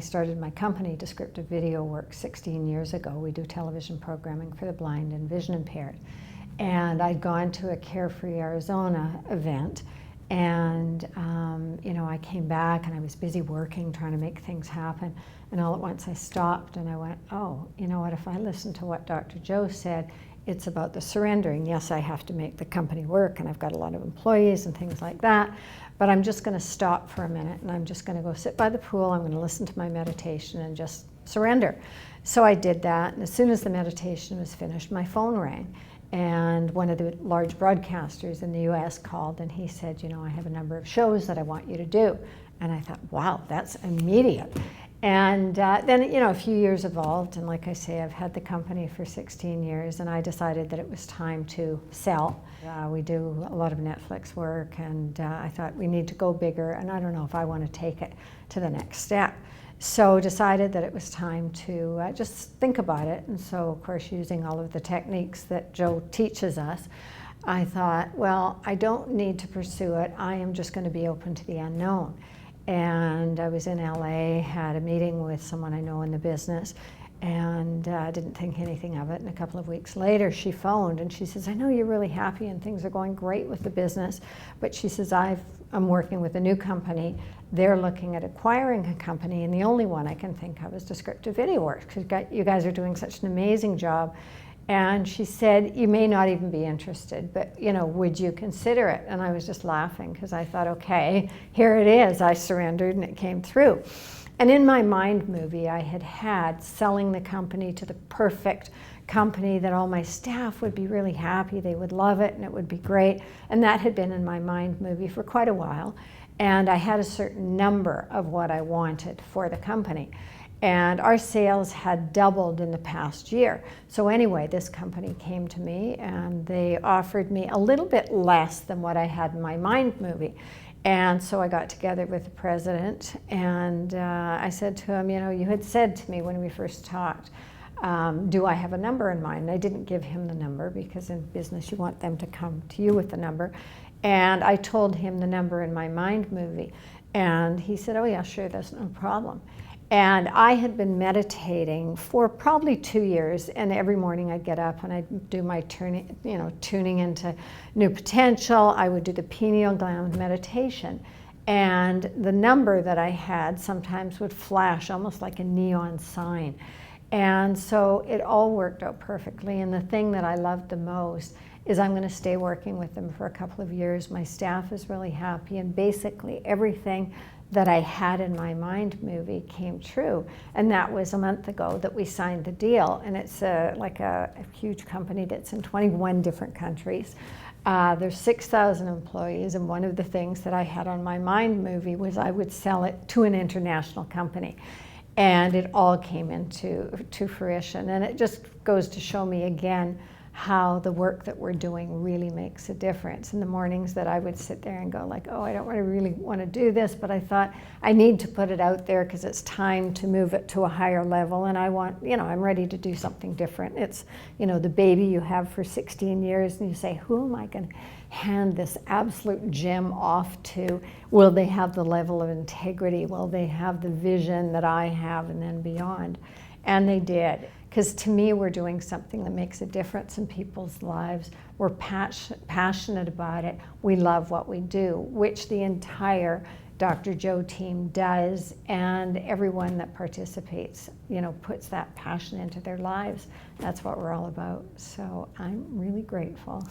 started my company, Descriptive Video Works, 16 years ago. We do television programming for the blind and vision impaired. And I'd gone to a Carefree Arizona event, and I came back and I was busy working, trying to make things happen. And all at once I stopped and I went, oh, you know what, if I listen to what Dr. Joe said, it's about the surrendering. Yes, I have to make the company work and I've got a lot of employees and things like that, but I'm just going to stop for a minute and I'm just going to go sit by the pool. I'm going to listen to my meditation and just surrender. So I did that, and as soon as the meditation was finished, my phone rang. And one of the large broadcasters in the US called, and he said, I have a number of shows that I want you to do. And I thought, wow, that's immediate. And then, a few years evolved, and like I say, I've had the company for 16 years, and I decided that it was time to sell. We do a lot of Netflix work, and I thought we need to go bigger, and I don't know if I want to take it to the next step. So decided that it was time to just think about it. And so, of course, using all of the techniques that Joe teaches us, I thought, well, I don't need to pursue it. I am just going to be open to the unknown. And I was in LA, had a meeting with someone I know in the business, and didn't think anything of it. And a couple of weeks later, she phoned and she says, I know you're really happy and things are going great with the business, but she says, I'm working with a new company. They're looking at acquiring a company, and the only one I can think of is Descriptive Video Works, because you guys are doing such an amazing job. And she said, you may not even be interested, but would you consider it? And I was just laughing because I thought, okay, here it is. I surrendered and it came through. And in my mind movie, I had selling the company to the perfect company that all my staff would be really happy, they would love it, and it would be great. And that had been in my mind movie for quite a while. And I had a certain number of what I wanted for the company. And our sales had doubled in the past year. So anyway, this company came to me and they offered me a little bit less than what I had in my mind movie. And so I got together with the president and I said to him, you had said to me when we first talked, do I have a number in mind? And I didn't give him the number because in business you want them to come to you with the number. And I told him the number in my mind movie. And he said, oh yeah, sure, that's no problem. And I had been meditating for probably 2 years, and every morning I'd get up and I'd do my tuning into new potential. I would do the pineal gland meditation. And the number that I had sometimes would flash almost like a neon sign. And so it all worked out perfectly. And the thing that I loved the most is I'm going to stay working with them for a couple of years. My staff is really happy, and basically everything that I had in my mind movie came true. And that was a month ago that we signed the deal. And it's like a huge company that's in 21 different countries. There's 6,000 employees, and one of the things that I had on my mind movie was I would sell it to an international company. And it all came into fruition. And it just goes to show me again how the work that we're doing really makes a difference. In the mornings that I would sit there and go like, oh, I don't really want to do this, but I thought I need to put it out there because it's time to move it to a higher level, and I want, I'm ready to do something different. It's, the baby you have for 16 years, and you say, who am I going to hand this absolute gem off to? Will they have the level of integrity? Will they have the vision that I have, and then beyond? And they did. Because to me, we're doing something that makes a difference in people's lives. We're passionate about it. We love what we do, which the entire Dr. Joe team does, and everyone that participates, puts that passion into their lives. That's what we're all about. So I'm really grateful.